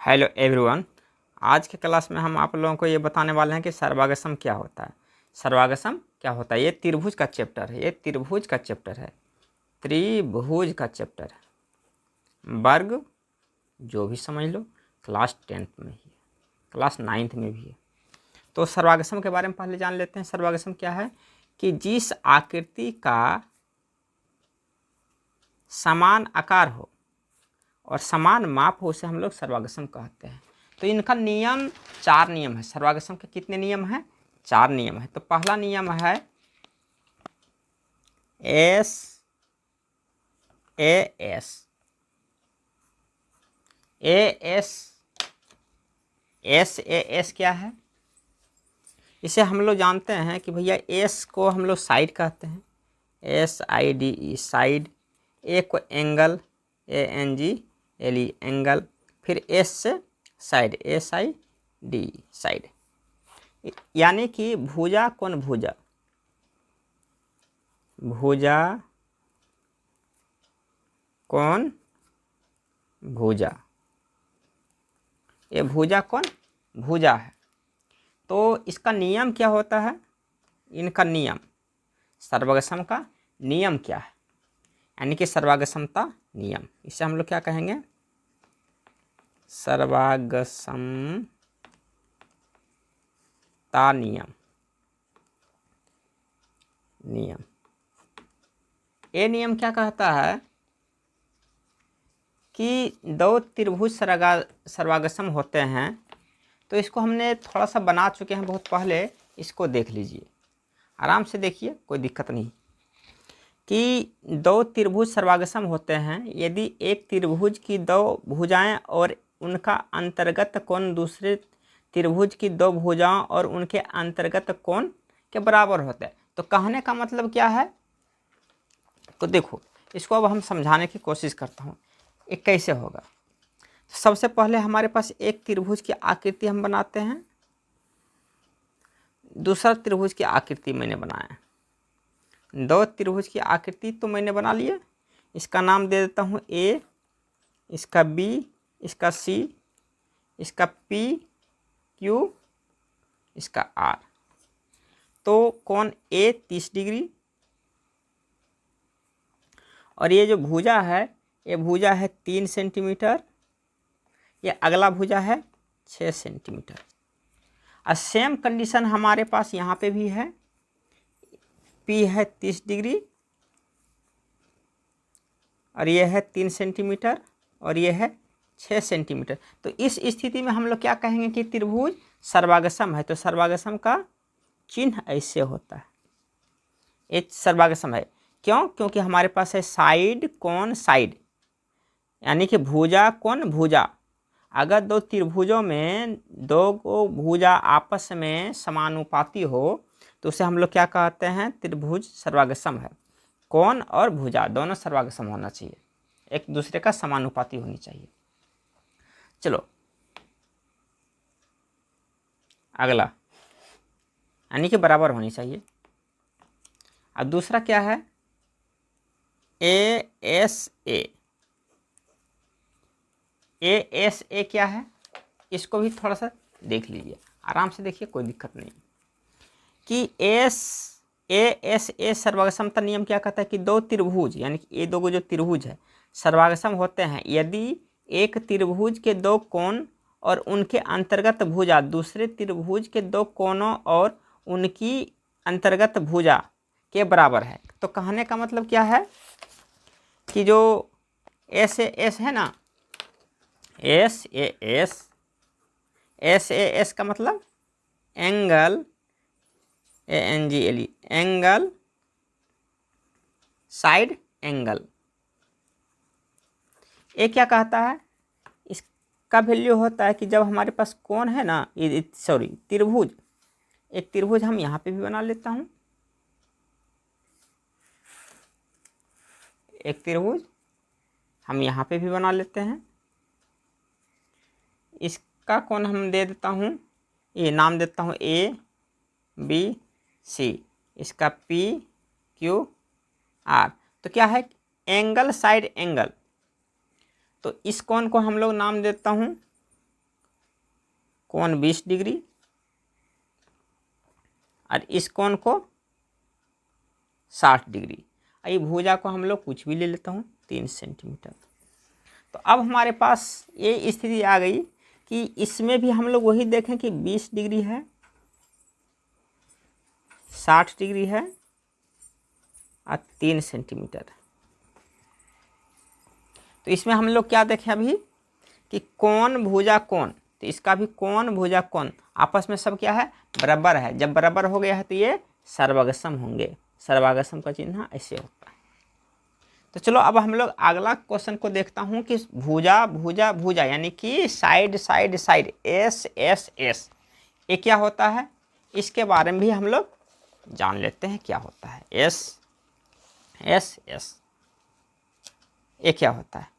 Hello everyone. आज के class में हम आप लोगों को ये बताने वाले हैं कि सर्वागसम क्या होता है। सर्वागसम क्या होता है, ये त्रिभुज का चैप्टर है। ये त्रिभुज का चैप्टर है, त्रिभुज का चैप्टर है। वर्ग जो भी समझ लो, क्लास 10th में ही है, क्लास 9th में भी है। तो सर्वागसम के बारे में पहले जान लेते हैं। सर्वागसम क्या है कि जिस आकृति का समान आकार हो और समान माप हो उसे हम लोग सर्वागसम कहते हैं। तो इनका नियम 4 नियम है। सर्वागसम के कितने नियम हैं? 4 नियम है। तो पहला नियम है S A S A S S A S क्या है? इसे हम लोग जानते हैं कि भैया एस को हम लोग साइड कहते हैं, SIDE साइड। ए को एंगल, ANGLE एंगल। फिर एस से साइड, SID साइड। यानी कि भुजा कौन भुजा, भुजा कौन भुजा, ये भुजा कौन भुजा है। तो इसका नियम क्या होता है? इनका नियम, सर्वागसम का नियम क्या है? यानी कि सर्वागसमता नियम, इसे हम लोग क्या कहेंगे? सर्वागसमता नियम। नियम, ये नियम क्या कहता है कि दो त्रिभुज सर्वागसम होते हैं। तो इसको हमने थोड़ा सा बना चुके हैं बहुत पहले, इसको देख लीजिए, आराम से देखिए, कोई दिक्कत नहीं। कि दो त्रिभुज सर्वागसम होते हैं यदि एक त्रिभुज की दो भुजाएं और उनका अंतर्गत कोण दूसरे त्रिभुज की दो भुजाओं और उनके अंतर्गत कोण के बराबर होते हैं। तो कहने का मतलब क्या है? तो देखो, इसको अब हम समझाने की कोशिश करता हूँ, ये कैसे होगा। सबसे पहले हमारे पास एक त्रिभुज की आकृति हम बनाते हैं, दूसरा त्रिभुज की आकृति मैंने बनाया। दो त्रिभुज की आकृति तो मैंने बना लिया, इसका नाम दे देता हूँ A, इसका B, इसका C, इसका P Q, इसका R। तो कोण A 30 डिग्री, और ये जो भुजा है, ये भुजा है 3 सेंटीमीटर, ये अगला भुजा है 6 सेंटीमीटर। और सेम कंडीशन हमारे पास यहाँ पे भी है, P है 30 डिग्री, और ये है 3 सेंटीमीटर, और ये है 6 सेंटीमीटर। तो इस स्थिति में हम लोग क्या कहेंगे कि त्रिभुज सर्वागसम है। तो सर्वागसम का चिन्ह ऐसे होता है, ये सर्वागसम है। क्यों? क्योंकि हमारे पास है साइड कोण साइड, यानी कि भुजा कोण भुजा। अगर दो त्रिभुजों में दो को भुजा आपस में समानुपाती हो तो उसे हम लोग क्या कहते हैं? त्रिभुज सर्वागसम है। कोण और भुजा दोनों सर्वागसम होना चाहिए, एक दूसरे का समानुपाती होनी चाहिए। चलो अगला, यानी कि बराबर होनी चाहिए। अब दूसरा क्या है? ASA। ASA क्या है? इसको भी थोड़ा सा देख लीजिए, आराम से देखिए, कोई दिक्कत नहीं। कि ASA सर्वागसमता नियम क्या कहता है कि दो त्रिभुज, यानी कि ये दो जो त्रिभुज है सर्वागसम होते हैं यदि एक त्रिभुज के दो कोण और उनके अंतर्गत भुजा दूसरे त्रिभुज के दो कोणों और उनकी अंतर्गत भुजा के बराबर है। तो कहने का मतलब क्या है कि जो SAS है ना, SAS का मतलब angle, ANGLE angle side angle. ये क्या कहता है? इसका वैल्यू होता है कि जब हमारे पास कोण है ना, सॉरी त्रिभुज, एक त्रिभुज हम यहाँ पे भी बना लेता हूँ, एक त्रिभुज हम यहाँ पे भी बना लेते हैं। इसका कोण हम दे देता हूँ, ये नाम देता हूँ ABC, इसका PQR। तो क्या है? Angle side angle. तो इस कोण को हम लोग नाम देता हूँ कोण 20 डिग्री और इस कोण को 60 डिग्री। ये भुजा को हम लोग कुछ भी ले लेता हूँ 3 सेंटीमीटर। तो अब हमारे पास ये स्थिति आ गई कि इसमें भी हम लोग वही देखें कि 20 डिग्री है, 60 डिग्री है और 3 सेंटीमीटर। तो इसमें हम लोग क्या देखें अभी कि कोण भुजा कोण, तो इसका भी कोण भुजा कोण आपस में सब क्या है, बराबर है। जब बराबर हो गया है तो ये सर्वागसम होंगे। सर्वागसम का चिन्ह ऐसे होता है। तो चलो अब हम लोग अगला क्वेश्चन को देखता हूँ कि भुजा भुजा भुजा यानी कि side side side, S S S, ये क्या होता है, इसके बारे में भी हम लोग जान लेते हैं क्या होता है। एस एस एस ये क्या होता है।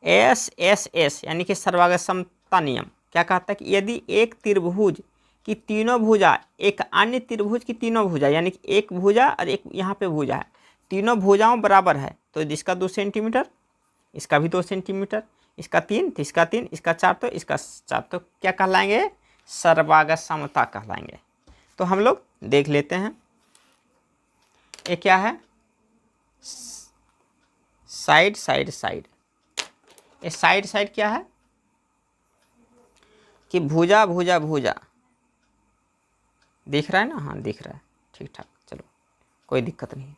एस एस एस यानी कि सर्वागसमता नियम क्या कहता है कि यदि एक त्रिभुज की तीनों भुजा एक अन्य त्रिभुज की तीनों भुजा, यानी कि एक भुजा और एक यहाँ पे भुजा है, तीनों भुजाओं बराबर है, तो इसका 2 सेंटीमीटर, इसका भी 2 सेंटीमीटर, इसका 3 तो इसका 3, इसका 4 तो इसका 4, तो क्या कहलाएंगे, सर्वागसमता कहलाएंगे। तो हम लोग देख लेते हैं ये क्या है, साइड साइड साइड। ये साइड साइड क्या है कि भुजा भुजा भुजा, दिख रहा है ना, हाँ दिख रहा है, ठीक ठाक, चलो कोई दिक्कत नहीं।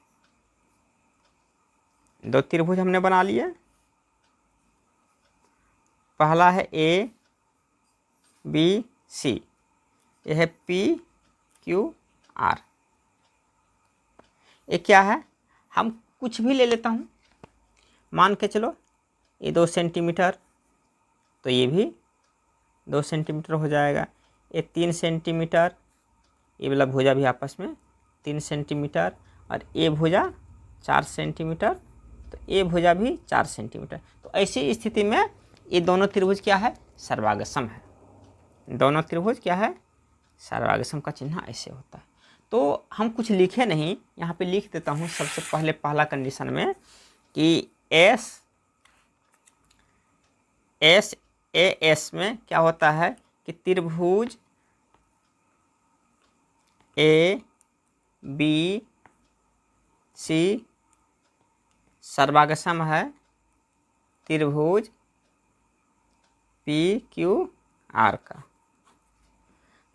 2 त्रिभुज हमने बना लिए। पहला है ए बी सी, यह है पी क्यू आर। ये क्या है, हम कुछ भी ले लेता हूँ, मान के चलो ये 2 सेंटीमीटर, तो ये भी 2 सेंटीमीटर हो जाएगा। ये 3 सेंटीमीटर, ये वाला भुजा भी आपस में 3 सेंटीमीटर, और ये भुजा 4 सेंटीमीटर, तो ये भुजा भी 4 सेंटीमीटर। तो ऐसी स्थिति में ये दोनों त्रिभुज क्या है, सर्वागसम है। दोनों त्रिभुज क्या है, सर्वागसम का चिन्ह ऐसे होता है। तो हम कुछ लिखे नहीं, यहाँ पे लिख देता हूँ सबसे पहले पहला कंडीशन में कि एस एस ए एस में क्या होता है कि त्रिभुज ए बी सी सर्वागसम है त्रिभुज पी क्यू आर का।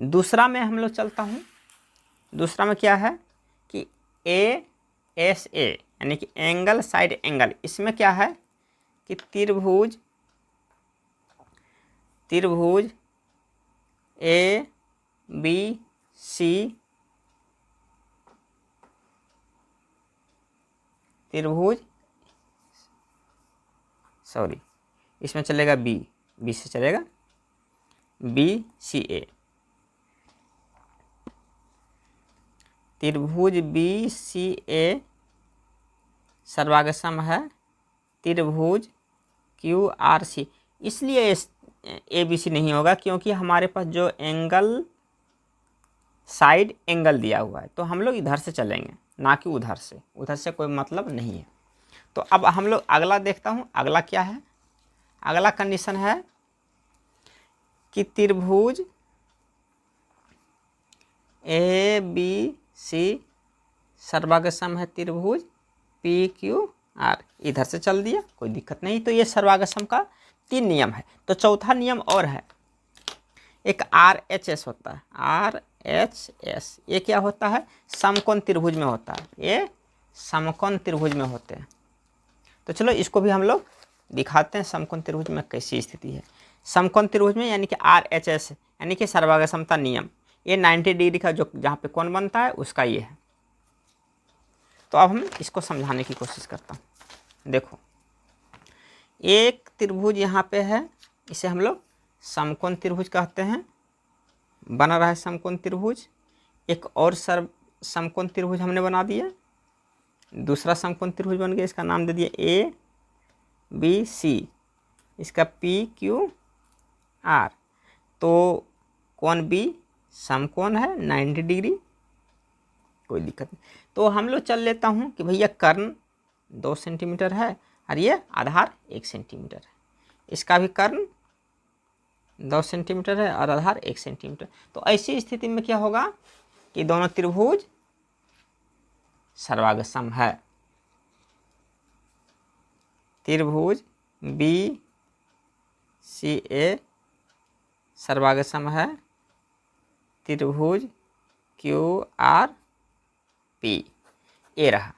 दूसरा में हम लोग चलता हूँ, दूसरा में क्या है कि ए एस ए यानी कि एंगल साइड एंगल, इसमें क्या है कि त्रिभुज ए बी सी, त्रिभुज सॉरी इसमें चलेगा बी से चलेगा, बी सी ए, त्रिभुज बी सी ए सर्वागसम है त्रिभुज क्यू आर सी। इसलिए ए बी सी नहीं होगा क्योंकि हमारे पास जो एंगल साइड एंगल दिया हुआ है, तो हम लोग इधर से चलेंगे ना कि उधर से कोई मतलब नहीं है। तो अब हम लोग अगला देखता हूँ, अगला क्या है, अगला कंडीशन है कि त्रिभुज ए बी सी सर्वागसम है त्रिभुज पी क्यू आर, इधर से चल दिया कोई दिक्कत नहीं। तो ये सर्वागसम का 3 नियम है। तो चौथा नियम और है, एक आर एच एस होता है, आर एच एस, ये क्या होता है, समकोण त्रिभुज में होता है, ये समकोण त्रिभुज में होते हैं। तो चलो इसको भी हम लोग दिखाते हैं समकोण त्रिभुज में कैसी स्थिति है। समकोण त्रिभुज में यानी कि आर एच एस यानी कि सर्वागसमता नियम, ये 90 डिग्री का जो जहाँ पे कोण बनता है उसका ये है। तो अब हम इसको समझाने की कोशिश करता हूँ। देखो एक त्रिभुज यहाँ पे है, इसे हम लोग समकोण त्रिभुज कहते हैं, बना रहा है समकोण त्रिभुज। एक और समकोण त्रिभुज हमने बना दिया, दूसरा समकोण त्रिभुज बन गया, इसका नाम दे दिया ए बी सी, इसका पी क्यू आर। तो कोण बी समकोण है 90 डिग्री, कोई दिक्कत नहीं। तो हम लोग चल लेता हूँ कि भैया कर्ण 2 सेंटीमीटर है और ये आधार 1 सेंटीमीटर है, इसका भी कर्ण 2 सेंटीमीटर है और आधार 1 सेंटीमीटर। तो ऐसी स्थिति में क्या होगा कि दोनों त्रिभुज सर्वागसम है। त्रिभुज बी सी ए सर्वागसम है, त्रिभुज क्यू आर पी। ये रहा।